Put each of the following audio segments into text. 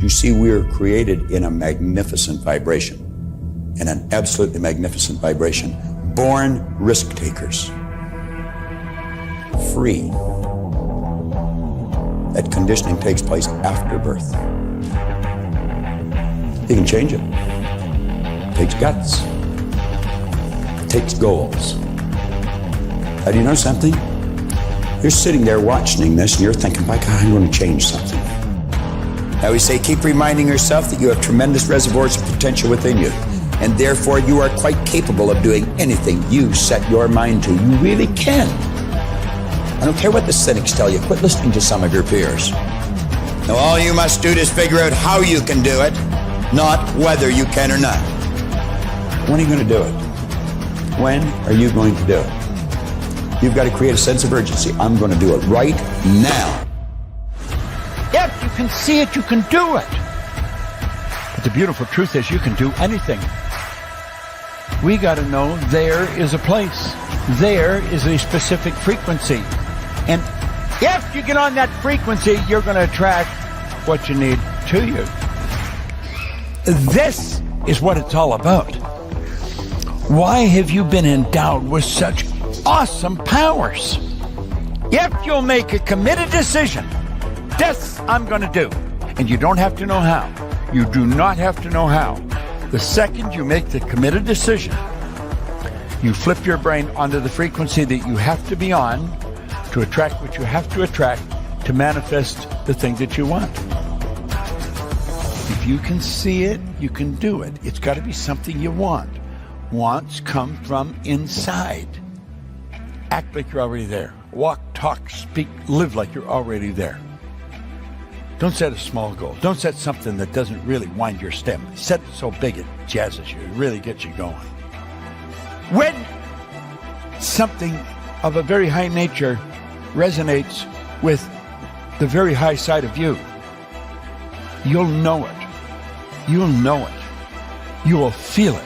You see, we are created in a magnificent vibration, in an absolutely magnificent vibration. Born risk takers. Free. That conditioning takes place after birth. You can change it. It takes guts. It takes goals. Do you know something? You're sitting there watching this and you're thinking, my God, I'm going to change something. Now we say, keep reminding yourself that you have tremendous reservoirs of potential within you, and therefore you are quite capable of doing anything you set your mind to. You really can. I don't care what the cynics tell you. Quit listening to some of your peers. Now all you must do is figure out how you can do it, not whether you can or not. When are you going to do it? When are you going to do it? You've got to create a sense of urgency. I'm going to do it right now. If you can see it, you can do it. But the beautiful truth is you can do anything. We got to know there is a place. There is a specific frequency. And if you get on that frequency, you're going to attract what you need to you. This is what it's all about. Why have you been endowed with such awesome powers? If you'll make a committed decision, this I'm going to do. And you don't have to know how. You do not have to know how. The second you make the committed decision, you flip your brain onto the frequency that you have to be on to attract what you have to attract to manifest the thing that you want. If you can see it, you can do it. It's got to be something you want. Wants come from inside. Act like you're already there. Walk, talk, speak, live like you're already there. Don't set a small goal. Don't set something that doesn't really wind your stem. Set it so big it jazzes you. It really gets you going. When something of a very high nature resonates with the very high side of you, you'll know it. You'll know it. You will feel it.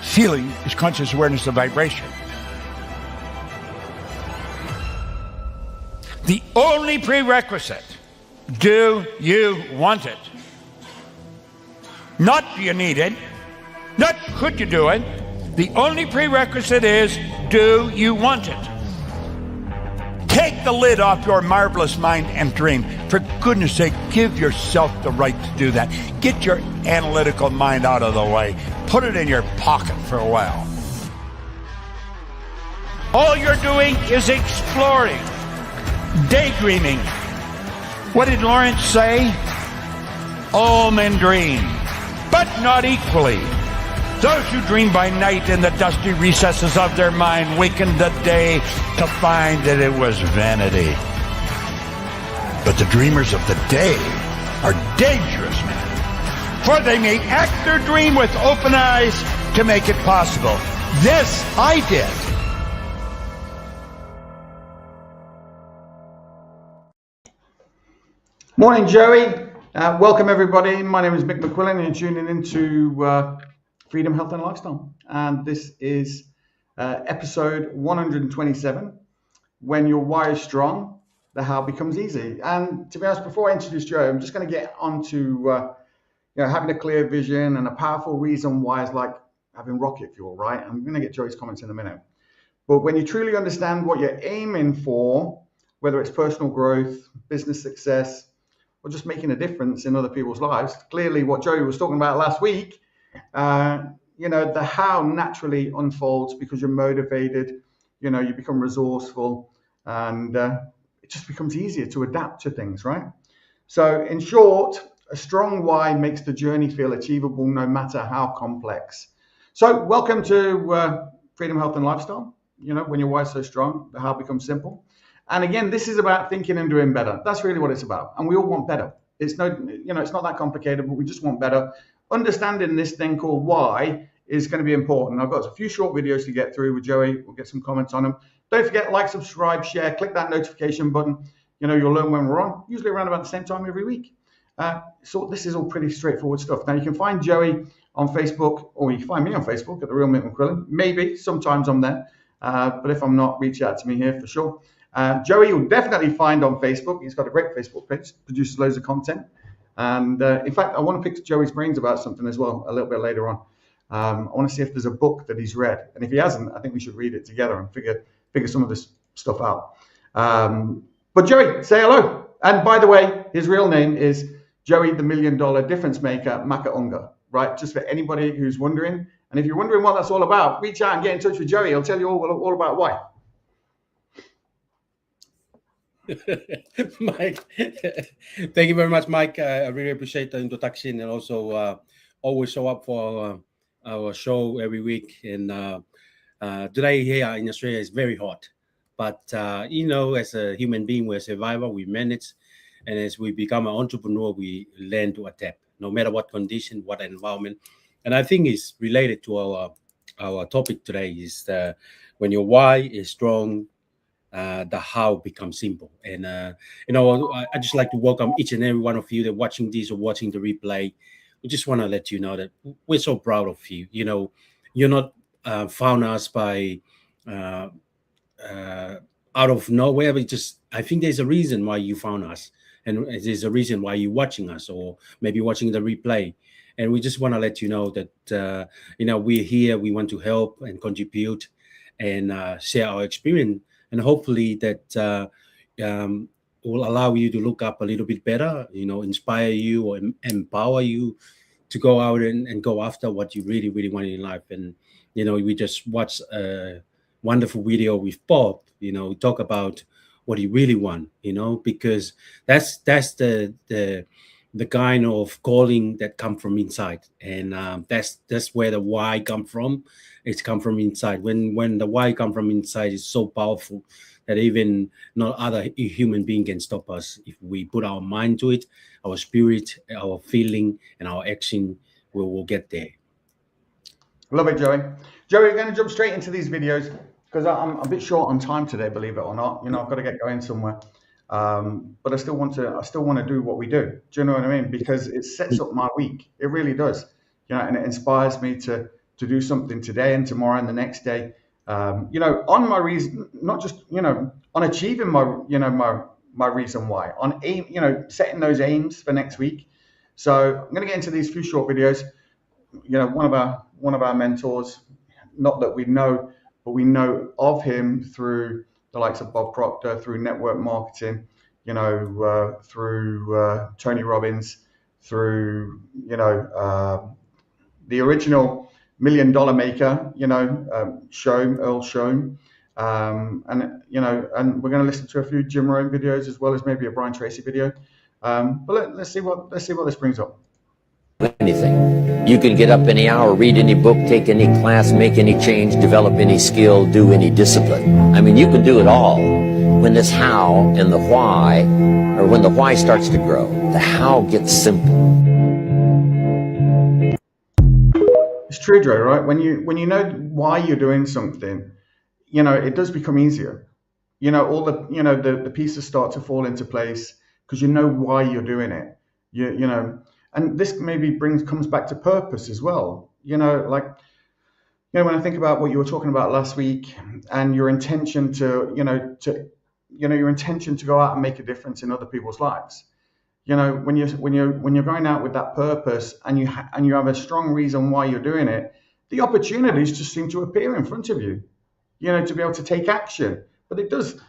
Feeling is conscious awareness of vibration. The only prerequisite, do you want it? Not do you need it, not could you do it. The only prerequisite is, do you want it? Take the lid off your marvelous mind and dream. For goodness sake, give yourself the right to do that. Get your analytical mind out of the way. Put it in your pocket for a while. All you're doing is exploring, daydreaming. What did Lawrence say? All men dream, but not equally. Those who dream by night in the dusty recesses of their mind waken the day to find that it was vanity. But the dreamers of the day are dangerous men, for they may act their dream with open eyes to make it possible. This I did. Morning, Joey. Welcome, everybody. My name is Mick McQuillan, and you're tuning into Freedom, Health and Lifestyle. And this is episode 127, When Your Why is Strong, the How Becomes Easy. And to be honest, before I introduce Joey, I'm just going to get onto having a clear vision and a powerful reason why is like having rocket fuel, right? I'm going to get Joey's comments in a minute. But when you truly understand what you're aiming for, whether it's personal growth, business success, or just making a difference in other people's lives, clearly what Joey was talking about last week, the how naturally unfolds because you're motivated, you become resourceful, and it just becomes easier to adapt to things, right? So in short, a strong why makes the journey feel achievable no matter how complex. So welcome to Freedom, Health and Lifestyle. When your why is so strong, the how becomes simple. And again, this is about thinking and doing better. That's really what it's about. And we all want better. It's it's not that complicated, but we just want better. Understanding this thing called why is going to be important. I've got a few short videos to get through with Joey. We'll get some comments on them. Don't forget, like, subscribe, share, click that notification button. You'll learn when we're on, usually around about the same time every week. So this is all pretty straightforward stuff. Now, you can find Joey on Facebook, or you can find me on Facebook at The Real Mick McQuillan. Maybe, sometimes I'm there. But if I'm not, reach out to me here for sure. Joey, you'll definitely find on Facebook. He's got a great Facebook page, produces loads of content. And in fact, I want to pick Joey's brains about something as well a little bit later on. I want to see if there's a book that he's read, and if he hasn't, I think we should read it together and figure some of this stuff out. But Joey, say hello. And by the way, his real name is Joey, the $1 Million Difference Maker Makaunga, right? Just for anybody who's wondering. And if you're wondering what that's all about, reach out and get in touch with Joey. He'll tell you all about why. Mike, thank you very much, Mike. I really appreciate the introduction, and also always show up for our show every week. And today here in Australia is very hot, but as a human being, we're a survivor. We manage, and as we become an entrepreneur, we learn to adapt, no matter what condition, what environment. And I think it's related to our topic today is when your why is strong, the how becomes simple. And I just like to welcome each and every one of you that watching this or watching the replay. We just want to let you know that we're so proud of you. You're not found us by out of nowhere. I think there's a reason why you found us, and there's a reason why you're watching us, or maybe watching the replay. And we just want to let you know that we're here. We want to help and contribute and share our experience. And hopefully that will allow you to look up a little bit better, inspire you or empower you to go out and go after what you really, really want in life. And, we just watched a wonderful video with Bob, talk about what he really want, because that's the kind of calling that come from inside. And that's where the why come from. It's come from inside. When the why come from inside, it's so powerful that even no other human being can stop us. If we put our mind to it, our spirit, our feeling, and our action, we will get there. Love it, Joey. Joey, we're going to jump straight into these videos because I'm a bit short on time today, believe it or not. I've got to get going somewhere. But I still want to do what we do. Do you know what I mean? Because it sets up my week. It really does. And it inspires me to do something today and tomorrow and the next day. On my reason, not just on achieving my reason why, on aim, setting those aims for next week. So I'm going to get into these few short videos. One of our mentors, not that we know, but we know of him through the likes of Bob Proctor, through network marketing, through Tony Robbins, through the original $1 Million Maker, Earl Schoen, and we're going to listen to a few Jim Rohn videos as well as maybe a Brian Tracy video. But let's see what this brings up. Anything. You can get up any hour, read any book, take any class, make any change, develop any skill, do any discipline. I mean, you can do it all. When this how and the why, or when the why starts to grow, the how gets simple. It's true, Joe, right? When you know why you're doing something, it does become easier. All the pieces start to fall into place because you know why you're doing it. And this maybe comes back to purpose as well. When I think about what you were talking about last week and your intention to go out and make a difference in other people's lives. When you're going out with that purpose and you have a strong reason why you're doing it, the opportunities just seem to appear in front of you, to be able to take action. But it does,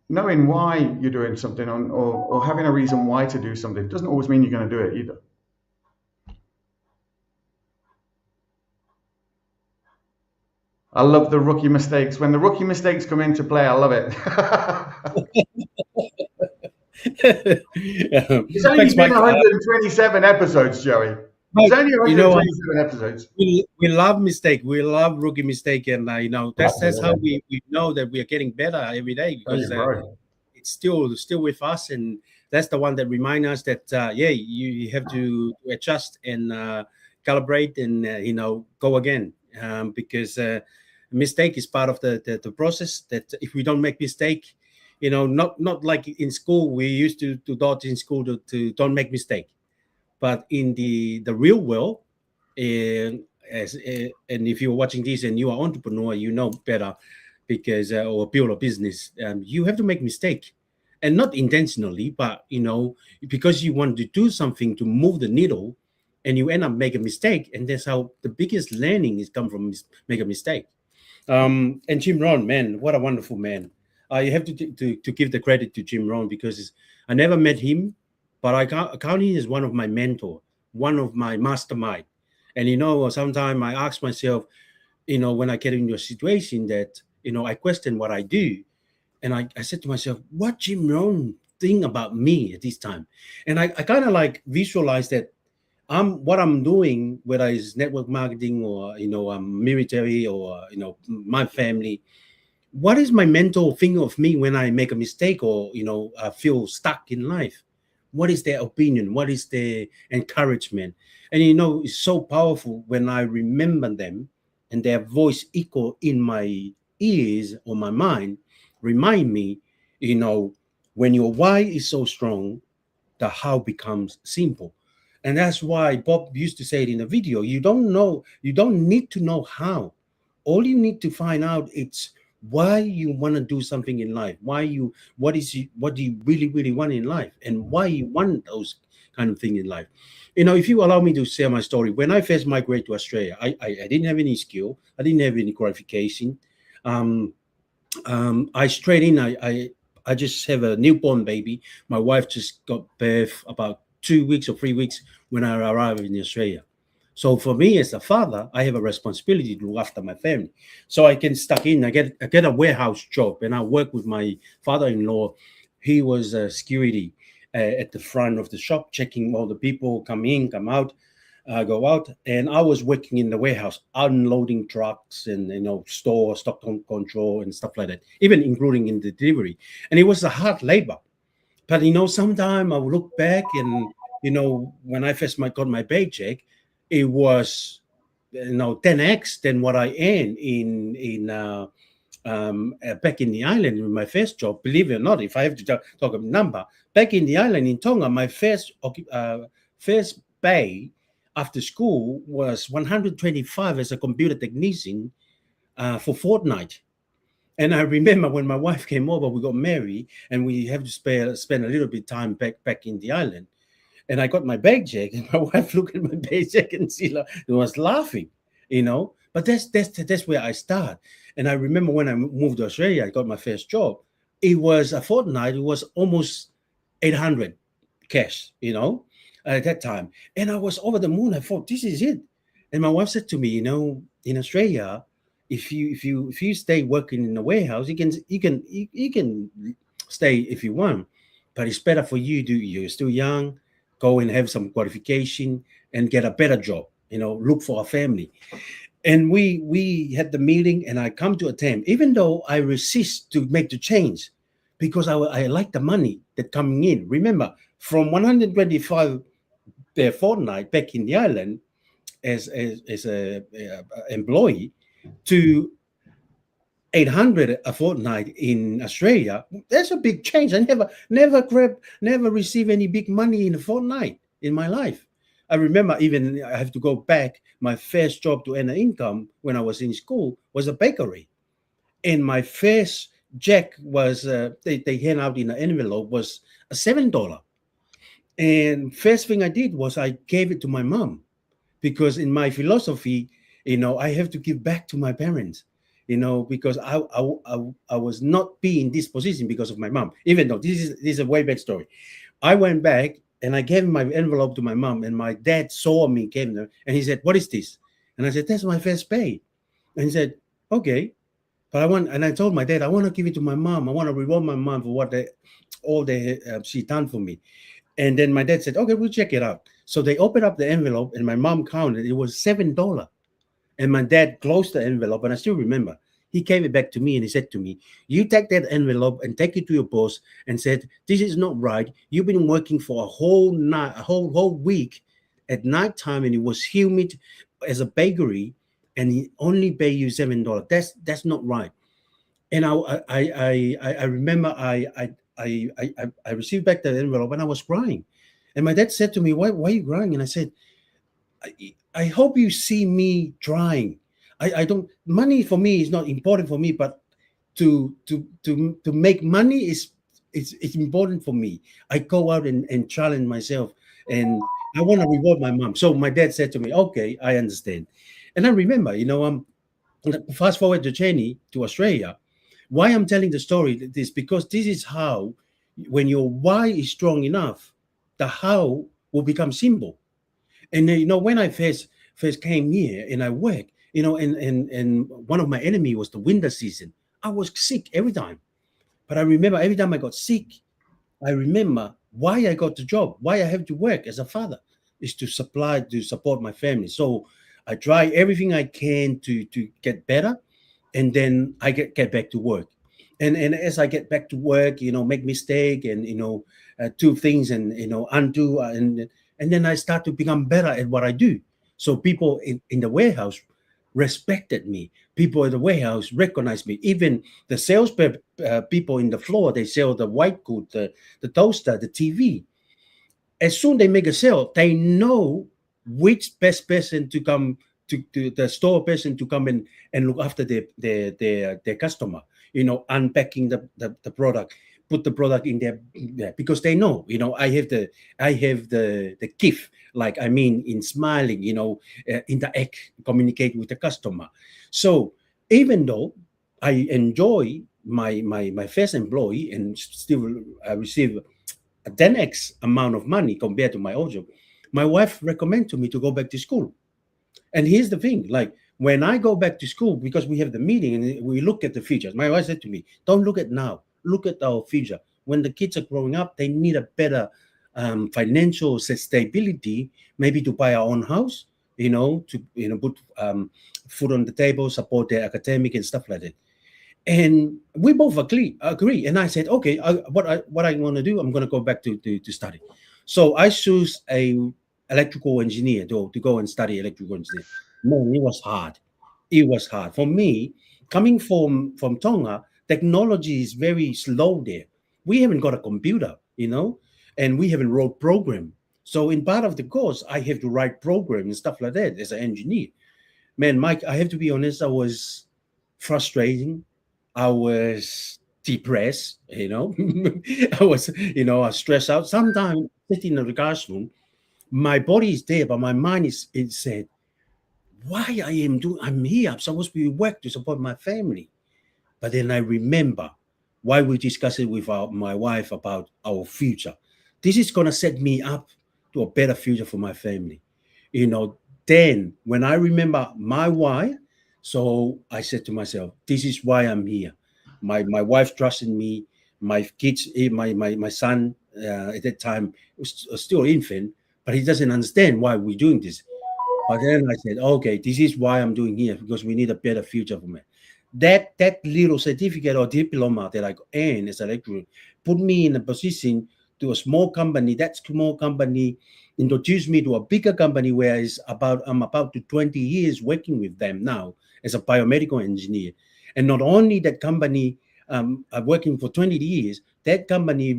knowing why you're doing something or having a reason why to do something doesn't always mean you're going to do it either. I love the rookie mistakes. When the rookie mistakes come into play, I love it. It's only been 127 episodes, Joey. It's only 127 episodes. We love mistake. We love rookie mistake, and that's how we know that we are getting better every day because it's still with us, and that's the one that reminds us that you have to adjust and calibrate and go again because mistake is part of the process. That if we don't make mistake, not like in school we used to taught in school to don't make mistake. But in the real world, and if you're watching this and you are an entrepreneur, you know better because or build a business, you have to make mistake. and not intentionally, but because you want to do something to move the needle, and you end up make a mistake, and that's how the biggest learning is come from make a mistake. And Jim Rohn, man, what a wonderful man. I have to give the credit to Jim Rohn, because I never met him, but I count him as one of my mentor, one of my mastermind. And sometimes I ask myself, when I get into a situation that I question what I do, and I said to myself, what Jim Rohn think about me at this time? And I kind of like visualize that what I'm doing, whether it's network marketing or military or my family. What is my mentor think of me when I make a mistake or I feel stuck in life? What is their opinion? What is their encouragement? And it's so powerful when I remember them and their voice echo in my ears or my mind. Remind me, when your why is so strong, the how becomes simple. And that's why Bob used to say it in a video. You don't need to know how. All you need to find out is why you want to do something in life. What do you really, really want in life, and why you want those kind of things in life. If you allow me to share my story, when I first migrated to Australia, I didn't have any skill. I didn't have any qualification. I straight in, I just have a newborn baby. My wife just got birth about 2 weeks or 3 weeks when I arrived in Australia. So for me as a father, I have a responsibility to look after my family. So I can stuck in. I get a warehouse job, and I work with my father-in-law. He was a security at the front of the shop, checking all the people come in, come out, go out. And I was working in the warehouse, unloading trucks and store stock control and stuff like that, even including in the delivery. And it was a hard labor. But sometimes I would look back and when I first got my paycheck, it was 10x than what I earned in back in the island with my first job. Believe it or not, if I have to talk about number, back in the island in Tonga, my first pay after school was 125 as a computer technician for fortnight. And I remember when my wife came over, we got married, and we have to spend a little bit of time back in the island. And I got my paycheck, and my wife looked at my paycheck and she was laughing, But that's where I start. And I remember when I moved to Australia, I got my first job. It was a fortnight. It was almost 800 cash, at that time. And I was over the moon. I thought, this is it. And my wife said to me, in Australia, if you stay working in a warehouse, you can stay if you want, but it's better for you. You're still young. Go and have some qualification and get a better job, look for a family. And we had the meeting, and I come to attend, even though I resist to make the change because I like the money that coming in. Remember, from 125 per fortnight back in the island as a employee to 800 a fortnight in Australia, that's a big change. I never received any big money in a fortnight in my life. I remember even I have to go back. My first job to earn an income when I was in school was a bakery. And my first check was, they hand out in an envelope, was a $7. And first thing I did was I gave it to my mom, because in my philosophy, I have to give back to my parents. Because I was not being in this position because of my mom. Even though this is a way back story, I went back and I gave my envelope to my mom, and my dad saw me, came there, and he said, "What is this?" And I said, "That's my first pay." And he said, "Okay, but I told my dad, I want to give it to my mom. I want to reward my mom for what she done for me." And then my dad said, "Okay, we'll check it out." So they opened up the envelope, and my mom counted. It was $7. And my dad closed the envelope, and I still remember. He gave it back to me, and he said to me, "You take that envelope and take it to your boss and said, this is not right. You've been working for a whole night, a whole week at nighttime, and it was humid as a bakery, and he only pay you $7. That's not right." And I remember I received back that envelope, and I was crying. And my dad said to me, why are you crying? And I said, I hope you see me trying. I don't, money for me is not important for me, but to make money it's important for me. I go out and challenge myself, and I want to reward my mom. So my dad said to me, "Okay, I understand." And I remember, fast forward the journey to Australia. Why I'm telling the story is because this is how, when your why is strong enough, the how will become simple. And when I first came here and I work, and one of my enemy was the winter season. I was sick every time. But I remember every time I got sick, I remember why I got the job, why I have to work as a father is to support my family. So I try everything I can to get better, and then I get back to work. And as I get back to work, make mistake and do things and undo and then I start to become better at what I do. So people in the warehouse respected me. People at the warehouse recognized me. Even the sales people in the floor, they sell the white good, the toaster, the TV. As soon they make a sale, they know which best person to come to the store person to come in and look after their customer. Unpacking the product, put the product in there because they know. I have the gift, like I mean, in smiling, interact, communicate with the customer. So even though I enjoy my first employee and still receive a 10x amount of money compared to my old job, my wife recommended to me to go back to school. And here's the thing, like when I go back to school, because we have the meeting and we look at the future, my wife said to me, don't look at now, look at our future. When the kids are growing up, they need a better financial stability, maybe to buy our own house, to put food on the table, support their academic and stuff like that. And we both agree. And I said, okay, what I want to do, I'm going to go back to study. So I choose a electrical engineer to go and study electrical engineer. Man, it was hard. It was hard for me. Coming from Tonga, technology is very slow there. We haven't got a computer, and we haven't wrote program. So in part of the course, I have to write program and stuff like that as an engineer. Man, Mike, I have to be honest, I was frustrating. I was depressed, I was, stressed out. Sometimes sitting in the classroom, my body is there, but my mind is said, why I'm here. I'm supposed to be work to support my family. But then I remember why we discussed it with my wife about our future. This is going to set me up to a better future for my family. Then when I remember my why, so I said to myself, this is why I'm here. My wife trusted me. My kids, my son at that time was still infant, but he doesn't understand why we're doing this. But then I said, okay, this is why I'm doing here, because we need a better future for me. That little certificate or diploma that I earned as a lecturer put me in a position to a small company. That small company introduced me to a bigger company where I'm about to 20 years working with them now as a biomedical engineer. And not only that company, I'm working for 20 years, that company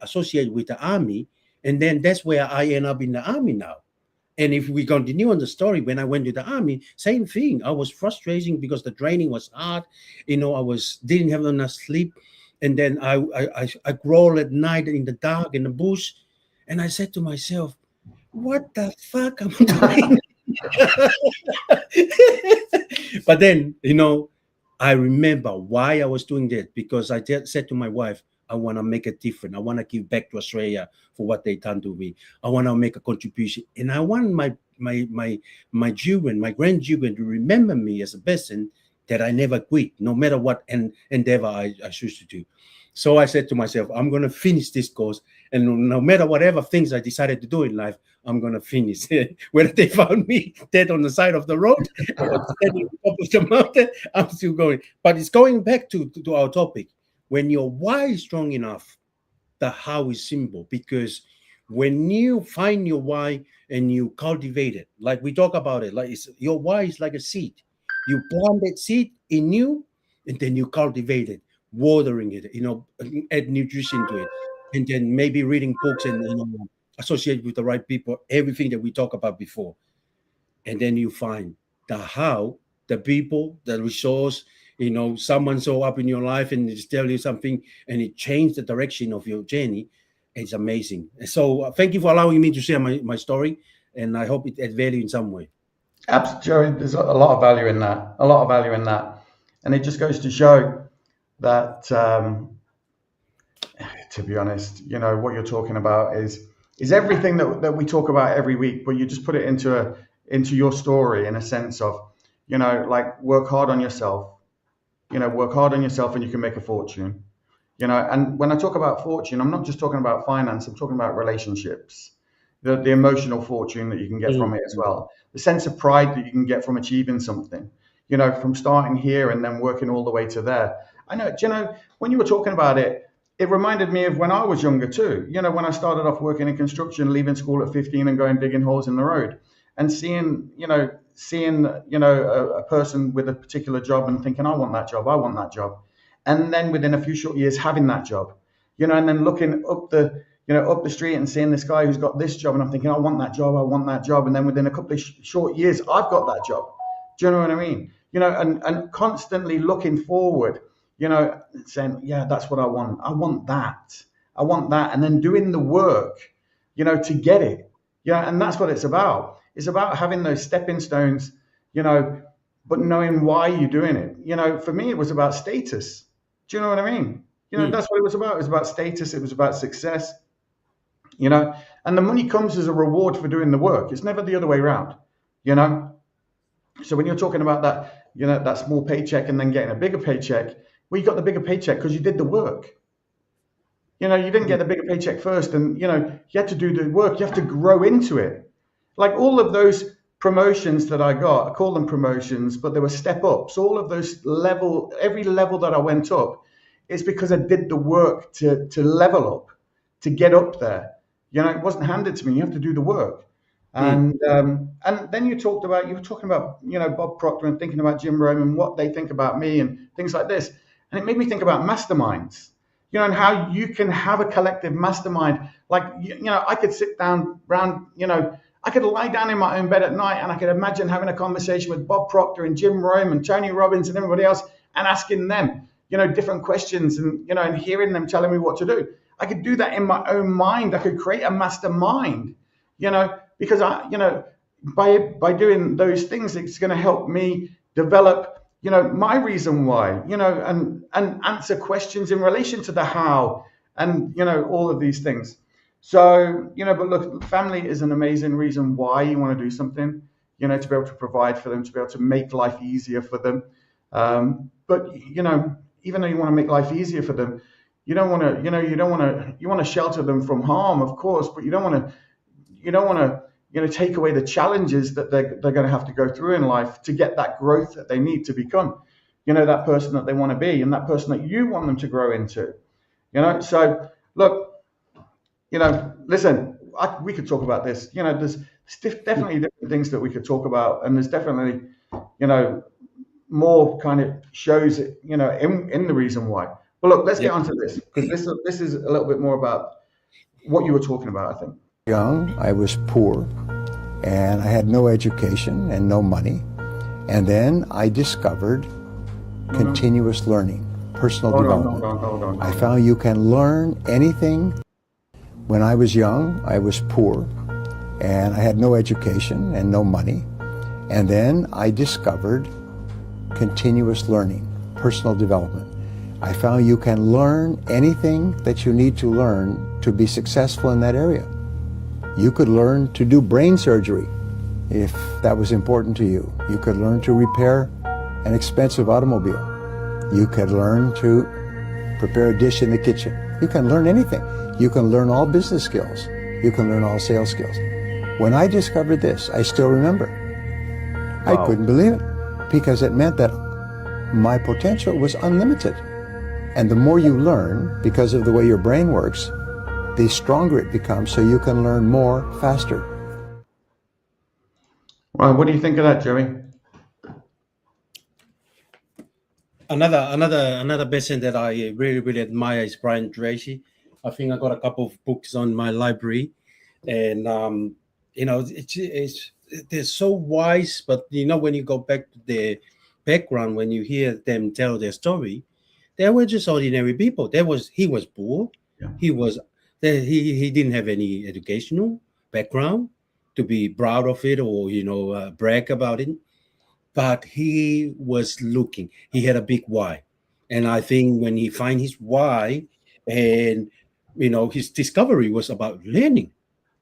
associated with the army. And then that's where I end up in the army now. And if we continue on the story, when I went to the army, same thing. I was frustrating because the training was hard. I didn't have enough sleep. And then I crawl at night in the dark in the bush. And I said to myself, what the fuck am I doing? But then, I remember why I was doing that, because I said to my wife, I want to make a difference. I want to give back to Australia for what they done to me. I want to make a contribution. And I want my children, my grandchildren to remember me as a person that I never quit, no matter what endeavor I choose to do. So I said to myself, I'm going to finish this course. And no matter whatever things I decided to do in life, I'm going to finish. Whether they found me dead on the side of the road, or standing on top of the mountain, I'm still going. But it's going back to our topic. When your why is strong enough, the how is simple. Because when you find your why and you cultivate it, like we talk about it, like your why is like a seed. You plant that seed in you, and then you cultivate it, watering it, add nutrition to it, and then maybe reading books and associate with the right people, everything that we talked about before. And then you find the how, the people, the resource, someone show up in your life and just tell you something and it changed the direction of your journey. It's amazing. So thank you for allowing me to share my story, and I hope it adds value in some way. Absolutely, Joey. There's a lot of value in that. A lot of value in that, and it just goes to show that, to be honest, what you're talking about is everything that we talk about every week, but you just put it into your story in a sense of, like work hard on yourself. Work hard on yourself, and you can make a fortune. And when I talk about fortune, I'm not just talking about finance. I'm talking about relationships, the emotional fortune that you can get from it as well, the sense of pride that you can get from achieving something, from starting here and then working all the way to there. I know, when you were talking about it, it reminded me of when I was younger too. When I started off working in construction, leaving school at 15 and going digging holes in the road, and seeing a person with a particular job and thinking, I want that job. And then within a few short years having that job, and then looking up the street and seeing this guy who's got this job, and I'm thinking, I want that job. And then within a couple of short years, I've got that job. Do you know what I mean? And constantly looking forward, saying, yeah, that's what I want. I want that. And then doing the work, to get it. And that's what it's about. It's about having those stepping stones, but knowing why you're doing it. For me, it was about status. Do you know what I mean? That's what it was about. It was about status. It was about success, and the money comes as a reward for doing the work. It's never the other way around, So when you're talking about that, that small paycheck and then getting a bigger paycheck, well, you got the bigger paycheck because you did the work. You didn't get the bigger paycheck first, and, you had to do the work. You have to grow into it. Like all of those promotions that I got, I call them promotions, but they were step ups. All of those every level that I went up, it's because I did the work to level up, to get up there. It wasn't handed to me. You have to do the work. And then you were talking about, Bob Proctor and thinking about Jim Rome and what they think about me and things like this. And it made me think about masterminds, and how you can have a collective mastermind. Like, I could sit down around, I could lie down in my own bed at night and I could imagine having a conversation with Bob Proctor and Jim Rome and Tony Robbins and everybody else and asking them, different questions and, and hearing them telling me what to do. I could do that in my own mind. I could create a mastermind, because by doing those things, it's going to help me develop, my reason why, and answer questions in relation to the how and, all of these things. So, but look, family is an amazing reason why you want to do something, to be able to provide for them, to be able to make life easier for them. But, even though you want to make life easier for them, you want to shelter them from harm, of course, but you don't want to take away the challenges that they're going to have to go through in life to get that growth that they need to become, that person that they want to be and that person that you want them to grow into, So, look, listen, we could talk about this. There's definitely different things that we could talk about, and there's definitely, more kind of shows, in the reason why. But look, let's get onto this, because this is a little bit more about what you were talking about, I think. Young, I was poor, and I had no education and no money. And then I discovered continuous learning, personal development. Hold on. I found you can learn anything. When I was young, I was poor, and I had no education and no money. And then I discovered continuous learning, personal development. I found you can learn anything that you need to learn to be successful in that area. You could learn to do brain surgery if that was important to you. You could learn to repair an expensive automobile. You could learn to prepare a dish in the kitchen. You can learn anything. You can learn all business skills. You can learn all sales skills. When I discovered this, I still remember. Wow. I couldn't believe it, because it meant that my potential was unlimited. And the more you learn, because of the way your brain works, the stronger it becomes, so you can learn more faster. Well, what do you think of that, Joey? Another person that I really admire is Brian Tracy. I think I got a couple of books on my library, and they're so wise. But when you go back to background, when you hear them tell their story, they were just ordinary people. He was poor. Yeah. He didn't have any educational background to be proud of it or brag about it. But he was looking. He had a big why, and I think when he find his why, and his discovery was about learning,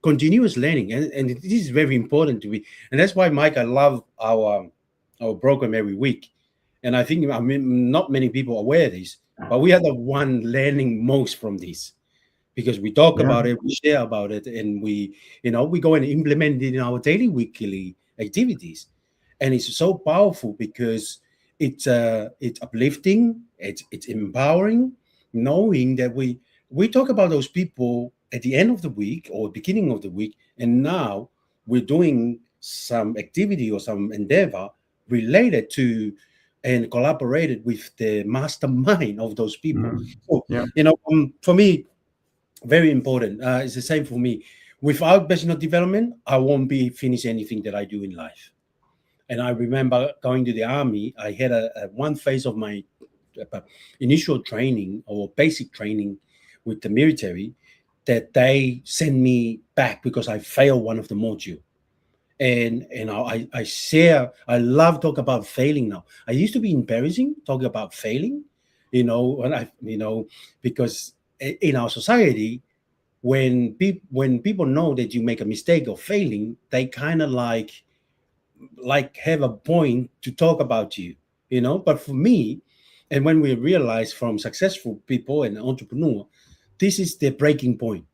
continuous learning, and this is very important to me. And that's why, Mike, I love our program every week. And I think, I mean, not many people are aware of this, but we are the one learning most from this, because we talk about it, we share about it, and we go and implement it in our daily, weekly activities. And it's so powerful because it's uplifting, it's empowering, knowing that we talk about those people at the end of the week or beginning of the week, and now we're doing some activity or some endeavor related to and collaborated with the mastermind of those people. So, for me, very important. It's the same for me. Without personal development, I won't be finish anything that I do in life. And I remember going to the army. I had a one phase of my initial training or basic training with the military that they sent me back because I failed one of the module. And I love talk about failing now. I used to be embarrassing talking about failing, because in our society, when people know that you make a mistake of failing, they kind of like have a point to talk about you, But for me, and when we realize from successful people and entrepreneur, this is the breaking point.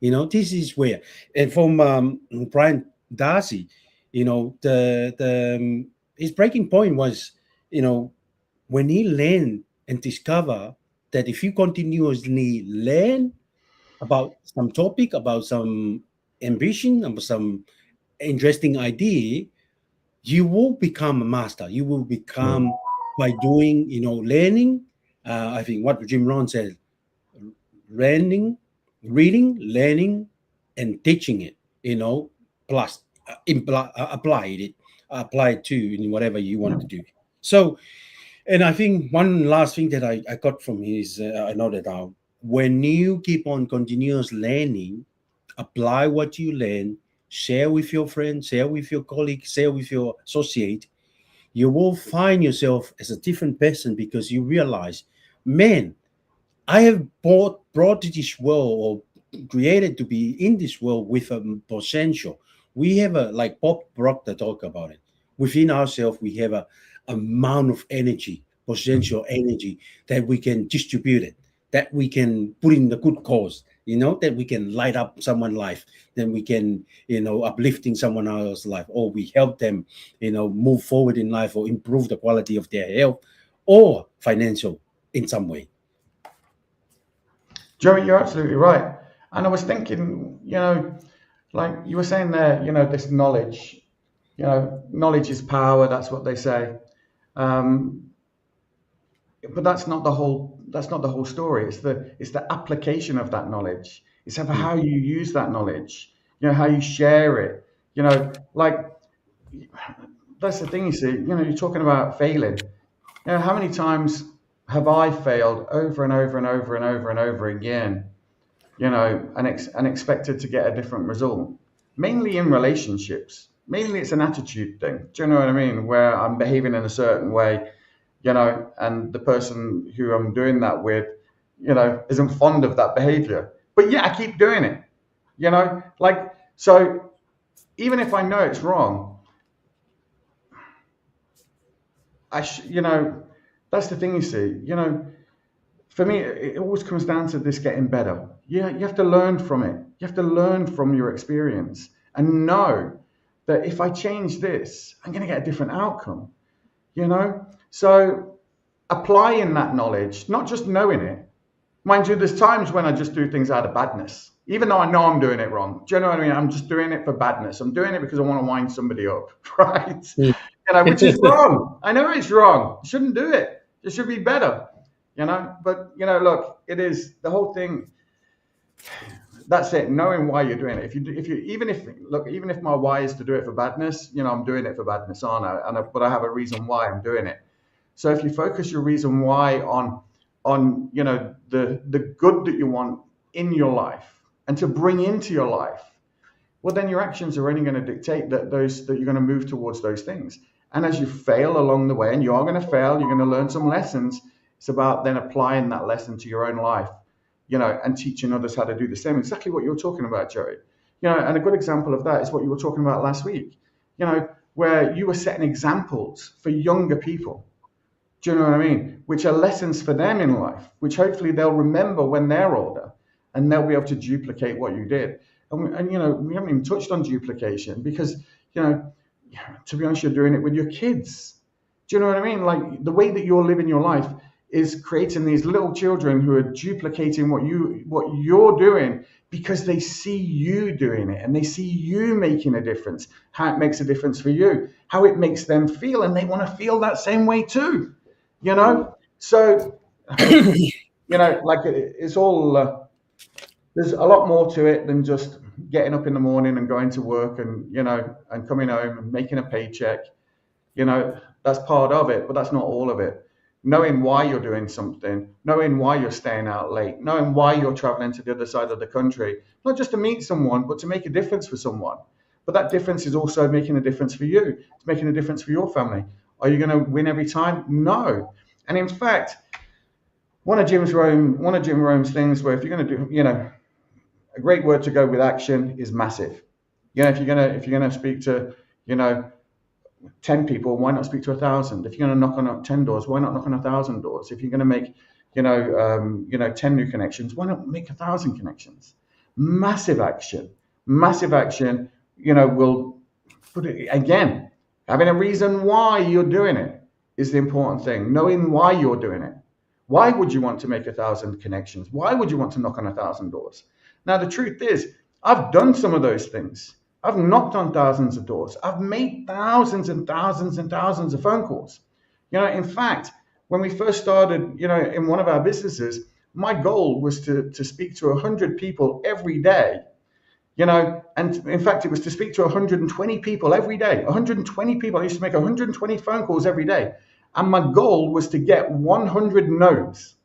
This is where, and from Brian Darcy, his breaking point was, when he learned and discover that if you continuously learn about some topic, about some ambition, about some interesting idea, you will become a master. You will become by doing, learning. I think what Jim Rohn said, reading, learning, and teaching it, plus apply it to in whatever you want to do. So, and I think one last thing that I got from his, I noted down, when you keep on continuous learning, apply what you learn, share with your friends, share with your colleagues, share with your associate, you will find yourself as a different person because you realize, man, I have brought to this world or created to be in this world with a potential. We have like Bob Proctor talk about it. Within ourselves, we have a amount of energy, potential energy that we can distribute it, that we can put in the good cause, that we can light up someone's life, then we can, uplifting someone else's life, or we help them, move forward in life or improve the quality of their health or financial in some way. Joey, you're absolutely right. And I was thinking, like you were saying there, this knowledge, knowledge is power. That's what they say. But that's not the whole story. It's the application of that knowledge. It's how you use that knowledge, how you share it, like that's the thing, you see, you're talking about failing. How many times have I failed over and over and over and over and over again, and expected to get a different result, mainly in relationships. Mainly it's an attitude thing. Do you know what I mean? Where I'm behaving in a certain way, and the person who I'm doing that with, isn't fond of that behavior. But yeah, I keep doing it, so even if I know it's wrong, that's the thing, you see, for me, it always comes down to this getting better. Yeah, you have to learn from it. You have to learn from your experience and know that if I change this, I'm going to get a different outcome, So applying that knowledge, not just knowing it. Mind you, there's times when I just do things out of badness, even though I know I'm doing it wrong. Do you know what I mean? I'm just doing it for badness. I'm doing it because I want to wind somebody up, right? Which is wrong. I know it's wrong. You shouldn't do it. It should be better, But, look, it is the whole thing. That's it. Knowing why you're doing it. Even if my why is to do it for badness, I'm doing it for badness, aren't I? But I have a reason why I'm doing it. So if you focus your reason why on the good that you want in your life and to bring into your life, well, then your actions are only going to dictate that you're going to move towards those things. And as you fail along the way, and you are going to fail, you're going to learn some lessons. It's about then applying that lesson to your own life, and teaching others how to do the same. Exactly what you're talking about, Joey. And a good example of that is what you were talking about last week, where you were setting examples for younger people. Do you know what I mean? Which are lessons for them in life, which hopefully they'll remember when they're older, and they'll be able to duplicate what you did. And we haven't even touched on duplication because, to be honest, you're doing it with your kids. Do you know what I mean? Like the way that you're living your life is creating these little children who are duplicating what you're doing because they see you doing it and they see you making a difference, how it makes a difference for you, how it makes them feel, and they want to feel that same way too, So, like it's all, there's a lot more to it than just getting up in the morning and going to work and, and coming home and making a paycheck. That's part of it, but that's not all of it. Knowing why you're doing something, knowing why you're staying out late, knowing why you're traveling to the other side of the country, not just to meet someone, but to make a difference for someone. But that difference is also making a difference for you. It's making a difference for your family. Are you going to win every time? No. And in fact, one of Jim Rome's things where if you're going to do, a great word to go with action is massive. If you're going to speak to, 10 people, why not speak to 1,000? If you're going to knock on 10 doors, why not knock on 1,000 doors? If you're going to make, 10 new connections, why not make 1,000 connections? Massive action, will put it again. Having a reason why you're doing it is the important thing. Knowing why you're doing it. Why would you want to make 1,000 connections? Why would you want to knock on 1,000 doors? Now, the truth is, I've done some of those things. I've knocked on thousands of doors. I've made thousands and thousands and thousands of phone calls. In fact, when we first started, in one of our businesses, my goal was to speak to 100 people every day. And in fact, it was to speak to 120 people every day. 120 people. I used to make 120 phone calls every day. And my goal was to get 100 no's.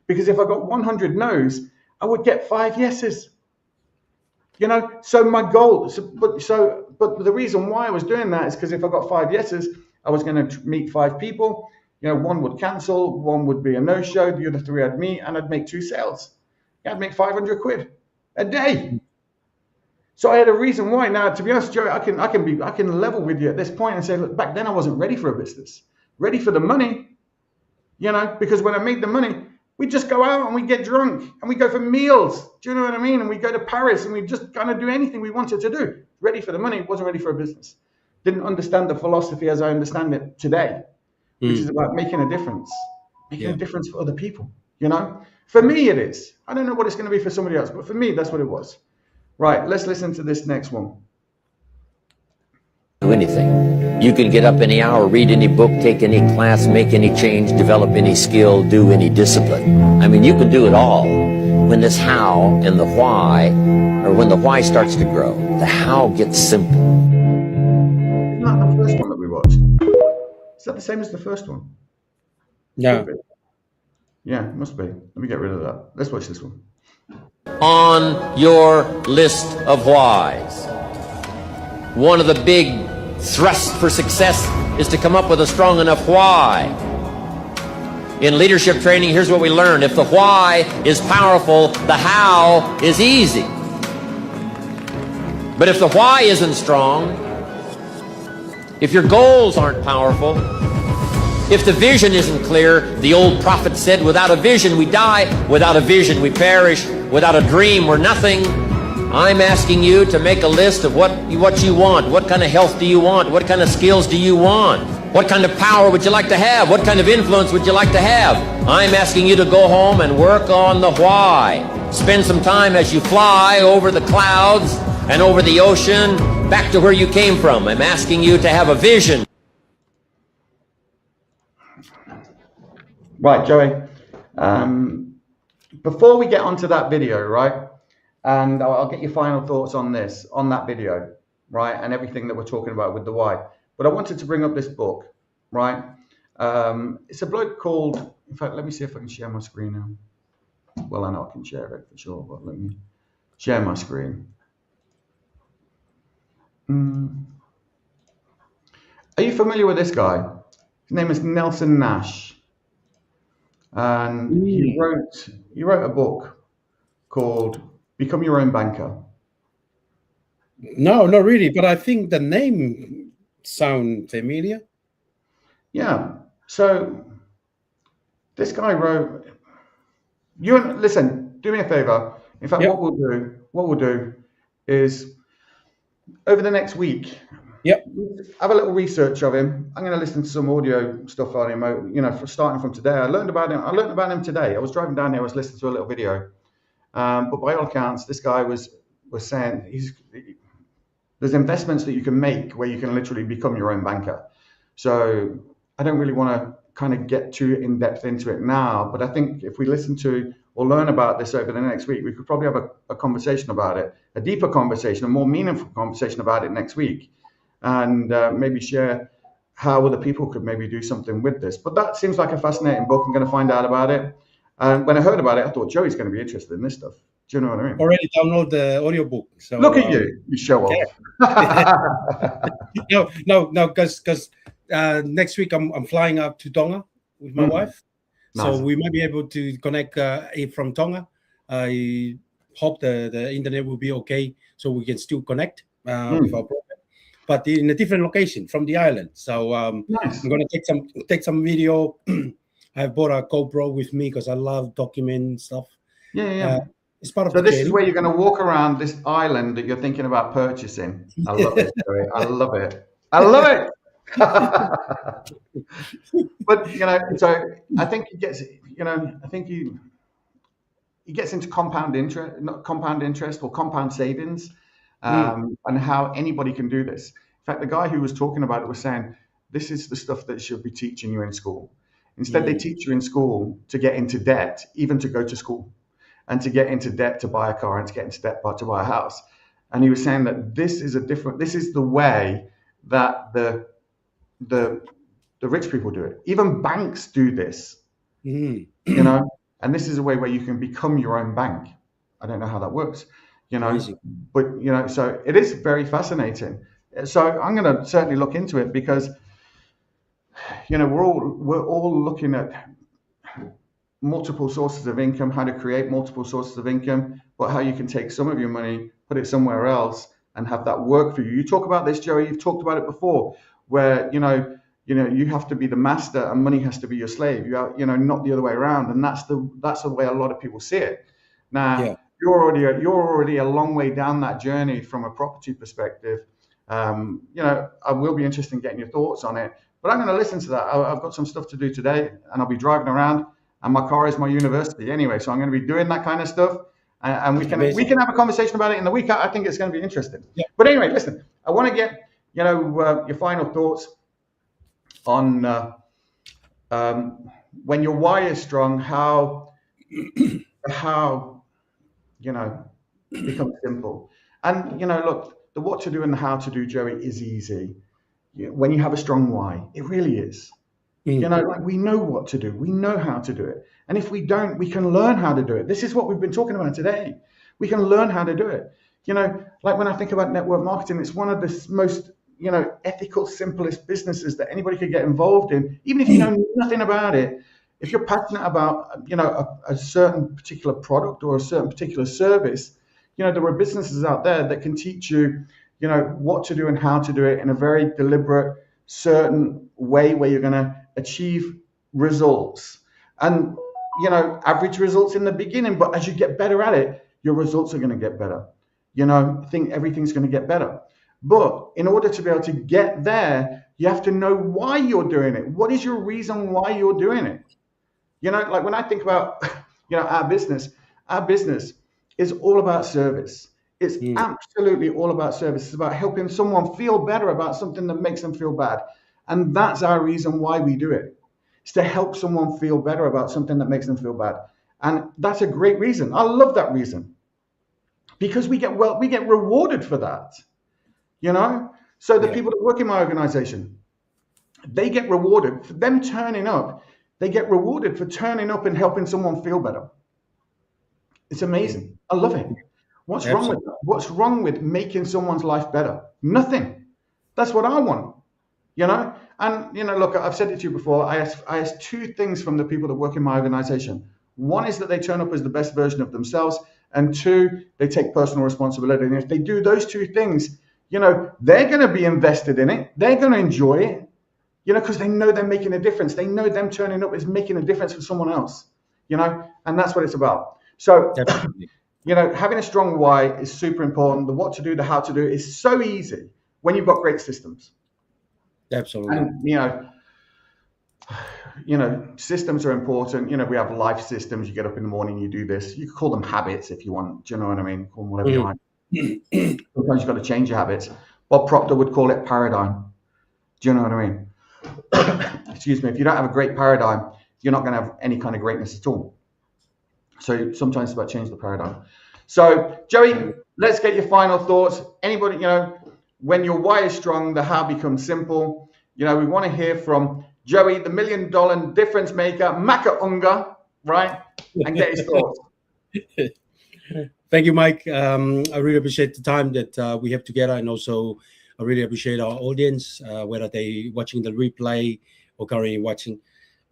Because if I got 100 no's, I would get 5 yeses. So my goal, but the reason why I was doing that is because if I got 5 yeses, I was going to meet 5 people. One would cancel, one would be a no-show, the other 3 I'd meet, and I'd make 2 sales. I'd make 500 quid a day. So I had a reason why. Now, to be honest, Joe, I can level with you at this point and say, look, back then I wasn't ready for a business, ready for the money, because when I made the money, we just go out and we get drunk and we go for meals. Do you know what I mean? And we go to Paris and we just kind of do anything we wanted to do. Ready for the money, wasn't ready for a business. Didn't understand the philosophy as I understand it today, which is about making a difference, a difference for other people. For me, it is. I don't know what it's going to be for somebody else, but for me, that's what it was. Right, let's listen to this next one. Do anything. You can get up any hour, read any book, take any class, make any change, develop any skill, do any discipline. I mean, you can do it all. When this how and the why, or when the why starts to grow, the how gets simple. Isn't that the first one that we watched? Is that the same as the first one? Yeah. Yeah, it must be. Let me get rid of that. Let's watch this one. On your list of whys, one of the big thrusts for success is to come up with a strong enough why. In leadership training, here's what we learn. If the why is powerful, the how is easy. But if the why isn't strong, if your goals aren't powerful, if the vision isn't clear, the old prophet said, without a vision we die, without a vision we perish, without a dream we're nothing. I'm asking you to make a list of what you want. What kind of health do you want? What kind of skills do you want? What kind of power would you like to have? What kind of influence would you like to have? I'm asking you to go home and work on the why. Spend some time as you fly over the clouds and over the ocean back to where you came from. I'm asking you to have a vision. Right, Joey. Before we get onto that video, right, and I'll get your final thoughts on that video, right, and everything that we're talking about with the why. But I wanted to bring up this book, right, It's a bloke called, in fact, let me see if I can share my screen now. Well, I know I can share it for sure, but let me share my screen. Are you familiar with this guy? His name is Nelson Nash. And he wrote a book called Become Your Own Banker. No, not really, but I think the name sounds familiar. Yeah. So this guy wrote. Listen. Do me a favor. In fact, Yep. what we'll do is over the next week. Yep. Have a little research of him. I'm going to listen to some audio stuff on him. You know, starting from today. I learned about him today. I was driving down here. I was listening to a little video. But by all accounts, this guy was saying there's investments that you can make where you can literally become your own banker. So I don't really want to kind of get too in depth into it now, but I think if we listen to or learn about this over the next week, we could probably have a conversation about it, a deeper conversation, a more meaningful conversation about it next week, and maybe share how other people could maybe do something with this. But that seems like a fascinating book. I'm going to find out about it. And when I heard about it, I thought Joey's going to be interested in this stuff. Do you know what I mean? Already download the audiobook. So look at you show off. No, because next week I'm flying out to Tonga with my wife, Nice. so we might be able to connect from Tonga. I hope the internet will be okay, so we can still connect with our program, but in a different location from the island. So Nice. I'm gonna take some video. I bought a GoPro with me because I love documenting stuff. Yeah. It's part of So the this journey. is where you're going to walk around this island that you're thinking about purchasing. I love it, Joey. I love it. I love it. But so I think he gets, he gets into compound interest or compound savings, and how anybody can do this. In fact, the guy who was talking about it was saying, this is the stuff that should be teaching you in school. Instead, they teach you in school to get into debt, even to go to school, and to get into debt to buy a car, and to get into debt to buy a house. And he was saying that this is the way that the rich people do it. Even banks do this, and this is a way where you can become your own bank. I don't know how that works, Amazing. but so it is very fascinating. So I'm going to certainly look into it because, we're all looking at multiple sources of income, how to create multiple sources of income, but how you can take some of your money, put it somewhere else, and have that work for you. You talk about this, Joey. You've talked about it before, where you have to be the master and money has to be your slave. Not the other way around. And that's the way a lot of people see it. Now, you're already a long way down that journey from a property perspective. I will be interested in getting your thoughts on it. But I'm going to listen to that. I've got some stuff to do today, and I'll be driving around. And my car is my university anyway, so I'm going to be doing that kind of stuff, and we can have a conversation about it in the week. I think it's going to be interesting. Yeah. But anyway, listen, I want to get your final thoughts on when your why is strong, how becomes simple. And look, the what to do and the how to do, Joey, is easy. When you have a strong why, it really is. We know what to do. We know how to do it. And if we don't, we can learn how to do it. This is what we've been talking about today. We can learn how to do it. Like when I think about network marketing, it's one of the most, ethical, simplest businesses that anybody could get involved in, even if you know nothing about it. If you're passionate about, a certain particular product or a certain particular service, there are businesses out there that can teach you, what to do and how to do it in a very deliberate, certain way where you're going to achieve results, and average results in the beginning, but as you get better at it, your results are going to get better. I think everything's going to get better, but in order to be able to get there, you have to know why you're doing it. What is your reason why you're doing it? Like when I think about our business is all about service. It's absolutely all about service. It's about helping someone feel better about something that makes them feel bad. And that's our reason why we do it. It's to help someone feel better about something that makes them feel bad. And that's a great reason. I love that reason. Because we get rewarded for that. So the people that work in my organization, they get rewarded for them turning up. They get rewarded for turning up and helping someone feel better. It's amazing. I love it. What's wrong with that? What's wrong with making someone's life better? Nothing. That's what I want, you know? And, you know, look, I've said it to you before. I ask two things from the people that work in my organization. One is that they turn up as the best version of themselves. And two, they take personal responsibility. And if they do those two things, you know, they're going to be invested in it. They're going to enjoy it, you know, because they know they're making a difference. They know them turning up is making a difference for someone else, you know, and that's what it's about. So, you know, having a strong why is super important. The what to do, the how to do is so easy when you've got great systems. Absolutely. And, you know, systems are important. You know, we have life systems. You get up in the morning, you do this. You can call them habits if you want. Do you know what I mean? Call them whatever you like. Sometimes you've got to change your habits. Bob Proctor would call it paradigm. Do you know what I mean? Excuse me. If you don't have a great paradigm, you're not going to have any kind of greatness at all. So sometimes it's about changing the paradigm. So, Joey, let's get your final thoughts. Anybody, you know, when your why is strong, the how becomes simple. You know, we want to hear from Joey, the $1 million difference maker, Maka Unga, right? And get his thoughts. Thank you, Mike. I really appreciate the time that we have together, and also I really appreciate our audience, whether they watching the replay or currently watching.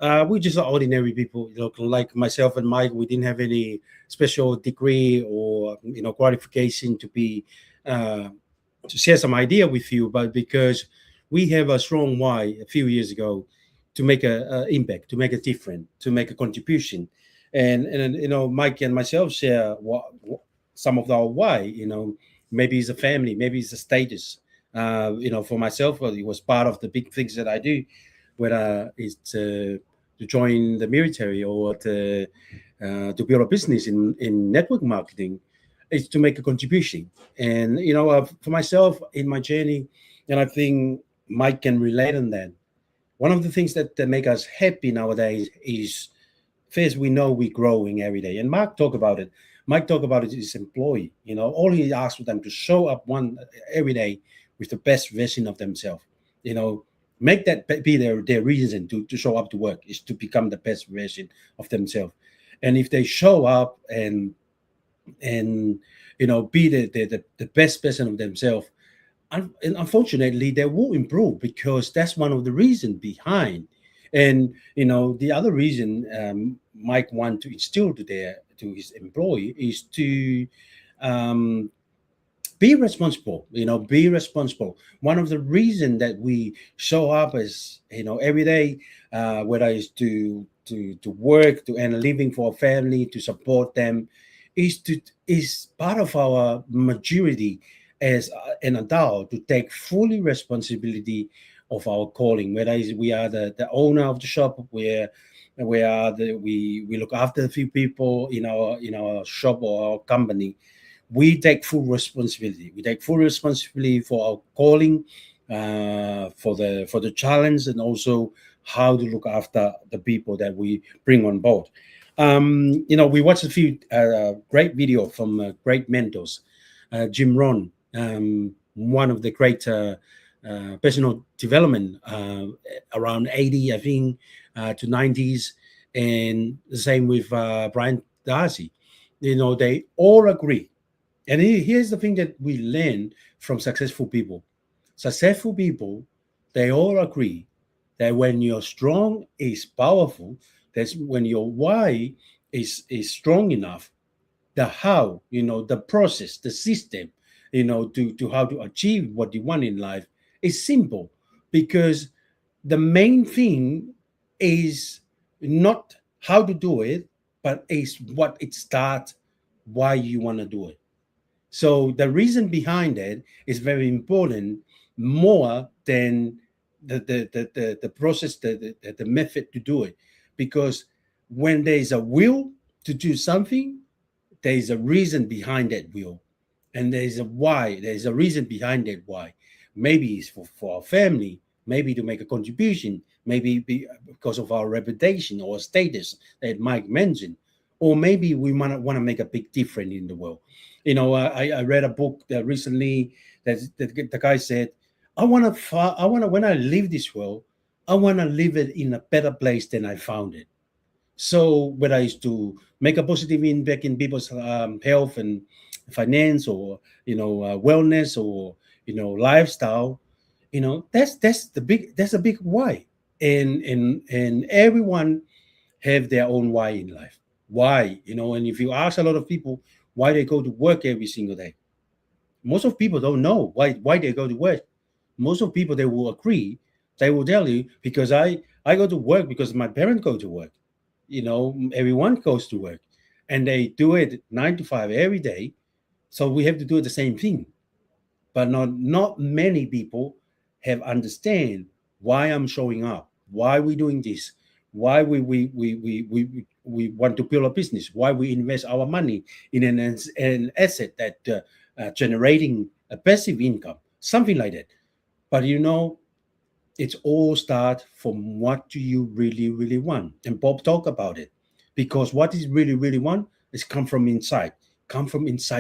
We're just ordinary people, you know, like myself and Mike. We didn't have any special degree or, you know, qualification to be to share some idea with you, but because we have a strong why a few years ago to make an impact, to make a difference, to make a contribution, and you know, Mike and myself share what some of our why. You know, maybe it's a family, maybe it's a status. You know, for myself, it was part of the big things that I do, whether it's to join the military or to build a business in network marketing, is to make a contribution. And, you know, for myself in my journey, and I think Mike can relate on that, one of the things that make us happy nowadays is, first, we know we're growing every day. And Mike talked about it. Mike talked about it his employee. You know, all he asks for them to show up every day with the best version of themselves. You know, make that be their reason to show up to work, is to become the best version of themselves. And if they show up and you know, be the best person of themselves, and unfortunately they will improve, because that's one of the reasons behind. And, you know, the other reason Mike want to instill to his employee is to be responsible. You know, be responsible. One of the reasons that we show up as, you know, every day, whether it's to work, to earn a living for a family, to support them, is part of our maturity as an adult, to take fully responsibility of our calling. Whether we are the owner of the shop, we look after a few people in our shop or our company, we take full responsibility. We take full responsibility for our calling, for the challenge, and also how to look after the people that we bring on board. You know, we watched a few great video from great mentors. Jim Rohn, one of the great personal development around 80, I think, to 90s, and the same with Brian Darcy. You know, they all agree. And here's the thing that we learn from successful people. Successful people, they all agree that when you're strong is powerful, that's when your why is strong enough, the how, you know, the process, the system, you know, to how to achieve what you want in life is simple. Because the main thing is not how to do it, but is what it starts, why you want to do it. So the reason behind it is very important, more than the process, the method to do it. Because when there is a will to do something, there is a reason behind that will, and there is a why. There is a reason behind that why. Maybe it's for our family, maybe to make a contribution, maybe because of our reputation or status that Mike mentioned, or maybe we want to make a big difference in the world. You know, I read a book recently that the guy said, I want to when I leave this world, I want to leave it in a better place than I found it. So whether it's to make a positive impact in people's health and finance, or wellness, or lifestyle, that's a big why. And everyone have their own why in life. Why, and if you ask a lot of people why they go to work every single day, most of people don't know why they go to work. Most of people, they will agree, they will tell you, because I go to work because my parents go to work. Everyone goes to work, and they do it 9 to 5 every day. So we have to do the same thing. But not many people have understand why I'm showing up, why we're doing this, why we want to build a business, why we invest our money in an asset that generating a passive income, something like that. But it's all start from what do you really, really want. And Bob talked about it, because what is really, really want is come from inside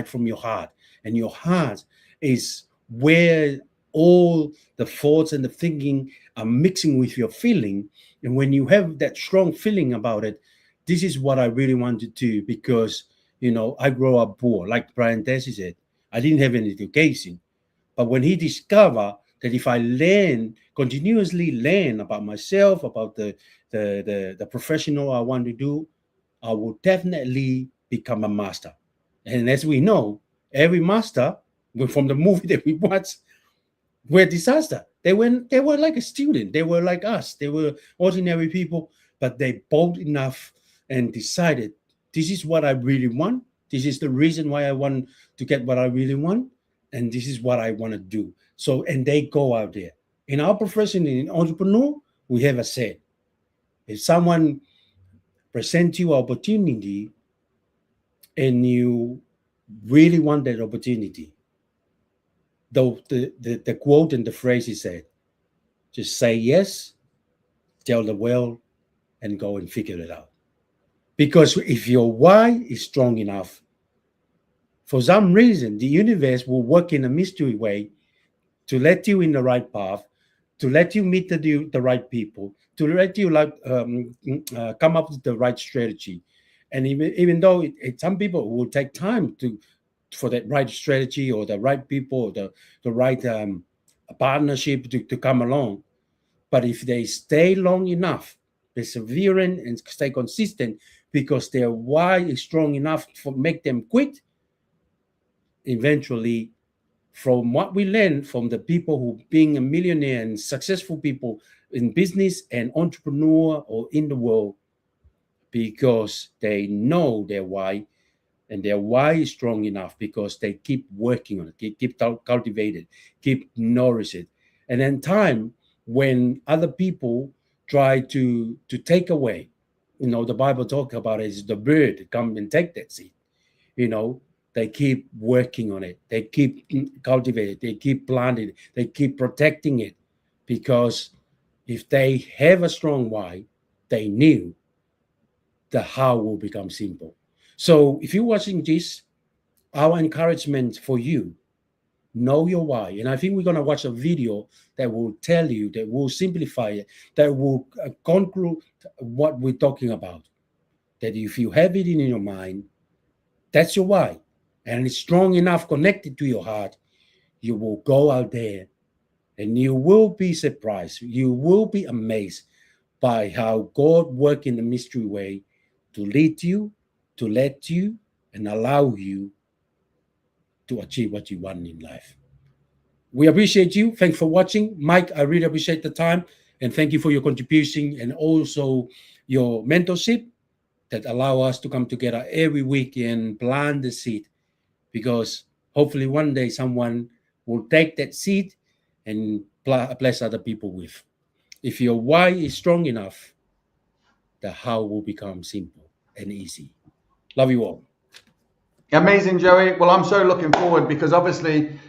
from your heart. And your heart is where all the thoughts and the thinking are mixing with your feeling. And when you have that strong feeling about it, this is what I really want to do, because I grew up poor, like Brian Tracy said. I didn't have any education. But when he discovered that if I continuously learn about myself, about the professional I want to do, I will definitely become a master. And as we know, every master, from the movie that we watched, were disaster. They were like a student. They were like us. They were ordinary people, but they bold enough and decided, this is what I really want. This is the reason why I want to get what I really want. And this is what I want to do. So, and they go out there. In our profession, in entrepreneur, we have a saying. If someone presents you an opportunity and you really want that opportunity, the quote and the phrase is said, just say yes, tell the world, and go and figure it out. Because if your why is strong enough, for some reason, the universe will work in a mystery way to let you in the right path, to let you meet the right people, to let you come up with the right strategy. And even though some people will take time for that right strategy, or the right people, or the right partnership to come along. But if they stay long enough, perseverant and stay consistent, because their why is strong enough to make them quit, eventually, from what we learn from the people who being a millionaire and successful people in business and entrepreneur or in the world, because they know their why, and their why is strong enough because they keep working on it, keep cultivated, keep nourish it. And then time, when other people try to take away, the Bible talk about it, is the bird come and take that seed. They keep working on it. They keep cultivating it. They keep planting it. They keep protecting it, because if they have a strong why, they knew the how will become simple. So if you're watching this, our encouragement for you, know your why. And I think we're going to watch a video that will tell you, that will simplify it, that will conclude what we're talking about. That if you have it in your mind, that's your why, and it's strong enough connected to your heart, you will go out there and you will be surprised. You will be amazed by how God works in a mystery way to lead you, to let you, and allow you to achieve what you want in life. We appreciate you. Thanks for watching. Mike, I really appreciate the time, and thank you for your contribution and also your mentorship that allow us to come together every week and plant the seed, because hopefully one day someone will take that seed and bless other people with. If your why is strong enough, the how will become simple and easy. Love you all. Amazing, Joey. Well, I'm so looking forward, because obviously,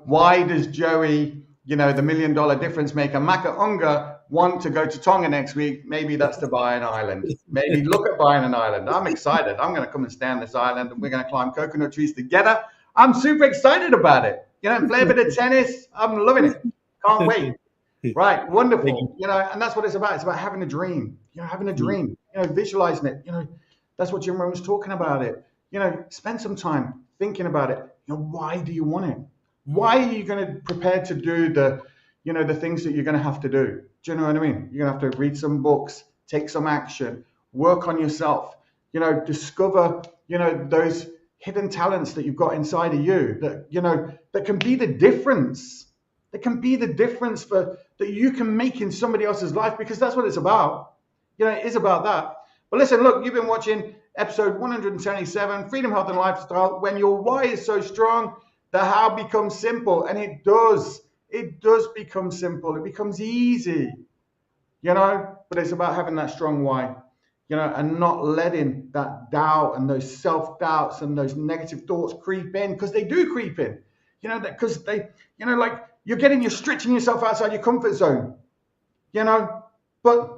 why does Joey, the $1 million difference maker, Maka Unga, want to go to Tonga next week? Maybe that's to buy an island. Maybe look at buying an island. I'm excited. I'm going to come and stay on this island, and we're going to climb coconut trees together. I'm super excited about it. Play a bit of tennis. I'm loving it. Can't wait. Right, wonderful. And that's what it's about. It's about having a dream. Having a dream. Visualizing it. That's what Jim Rohn was talking about. It. Spend some time thinking about it. Why do you want it? Why are you going to prepare to do the things that you're going to have to do? Do you know what I mean? You're going to have to read some books, take some action, work on yourself. Discover those hidden talents that you've got inside of you that can be the difference. That can be the difference that you can make in somebody else's life, because that's what it's about. It is about that. But listen, look, you've been watching episode 177, Freedom, Health and Lifestyle. When your why is so strong, the how becomes simple. And it does become simple. It becomes easy, but it's about having that strong why, and not letting that doubt and those self-doubts and those negative thoughts creep in, because they do creep in, because they, like, you're stretching yourself outside your comfort zone, but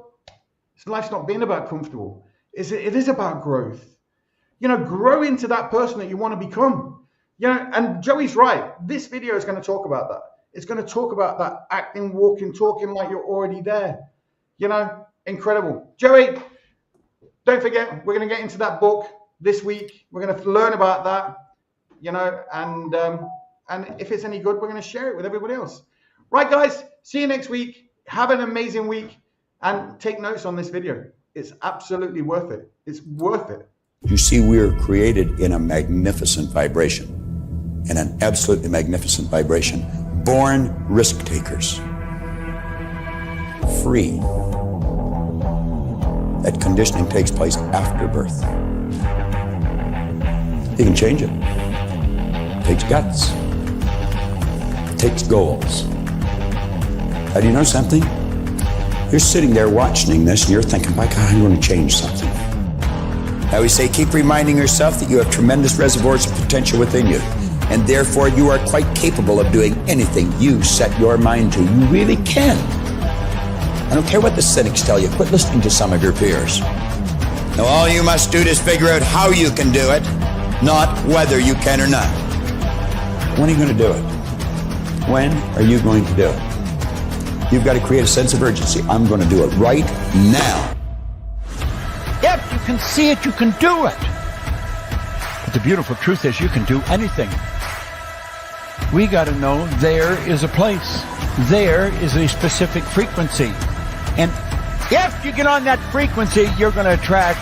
life's not being about comfortable. It is about growth. Grow into that person that you want to become. And Joey's right. This video is going to talk about that. It's going to talk about that acting, walking, talking like you're already there. Incredible. Joey, don't forget, we're going to get into that book this week. We're going to learn about that, and if it's any good, we're going to share it with everybody else. Right, guys, see you next week. Have an amazing week, and take notes on this video. It's absolutely worth it. It's worth it. You see, we are created in a magnificent vibration, in an absolutely magnificent vibration. Born risk takers. Free. That conditioning takes place after birth. You can change it. It takes guts. It takes goals. Now, do you know something? You're sitting there watching this and you're thinking, by God, I'm going to change something. I always say, keep reminding yourself that you have tremendous reservoirs of potential within you, and therefore you are quite capable of doing anything you set your mind to. You really can. I don't care what the cynics tell you. Quit listening to some of your peers. Now, all you must do is figure out how you can do it, not whether you can or not. When are you going to do it? When are you going to do it? You've got to create a sense of urgency. I'm going to do it right now. If you can see it, you can do it. But the beautiful truth is you can do anything. We got to know there is a place. There is a specific frequency. And if you get on that frequency, you're going to attract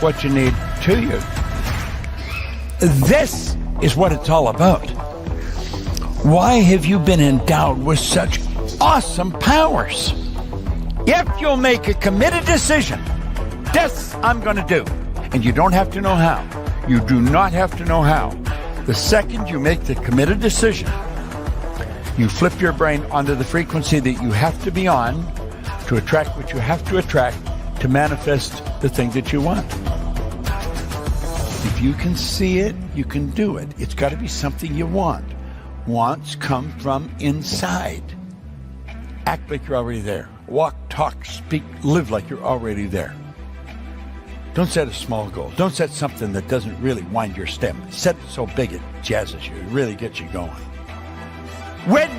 what you need to you. This is what it's all about. Why have you been endowed with such awesome powers? If you'll make a committed decision, this I'm going to do. And you don't have to know how. You do not have to know how. The second you make the committed decision, you flip your brain onto the frequency that you have to be on to attract what you have to attract to manifest the thing that you want. If you can see it, you can do it. It's got to be something you want. Wants come from inside. Act like you're already there. Walk, talk, speak, live like you're already there. Don't set a small goal. Don't set something that doesn't really wind your step. Set it so big it jazzes you. It really gets you going. When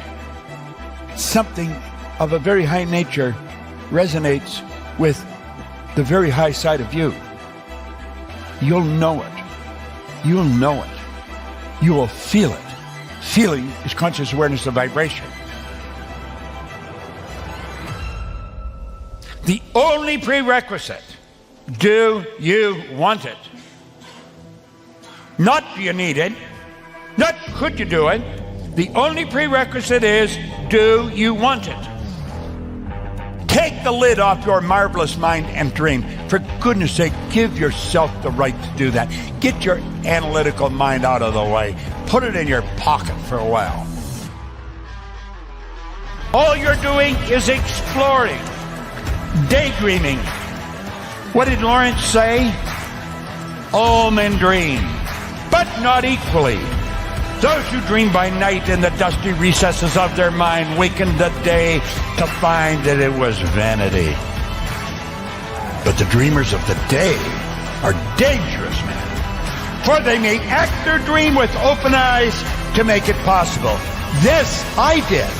something of a very high nature resonates with the very high side of you, you'll know it. You'll know it. You will feel it. Feeling is conscious awareness of vibration. The only prerequisite, do you want it? Not do you need it, not could you do it. The only prerequisite is, do you want it? Take the lid off your marvelous mind and dream. For goodness sake, give yourself the right to do that. Get your analytical mind out of the way. Put it in your pocket for a while. All you're doing is exploring, daydreaming. What did Lawrence say? All men dream, but not equally. Those who dream by night in the dusty recesses of their mind waken the day to find that it was vanity. But the dreamers of the day are dangerous men, for they may act their dream with open eyes to make it possible. This I did.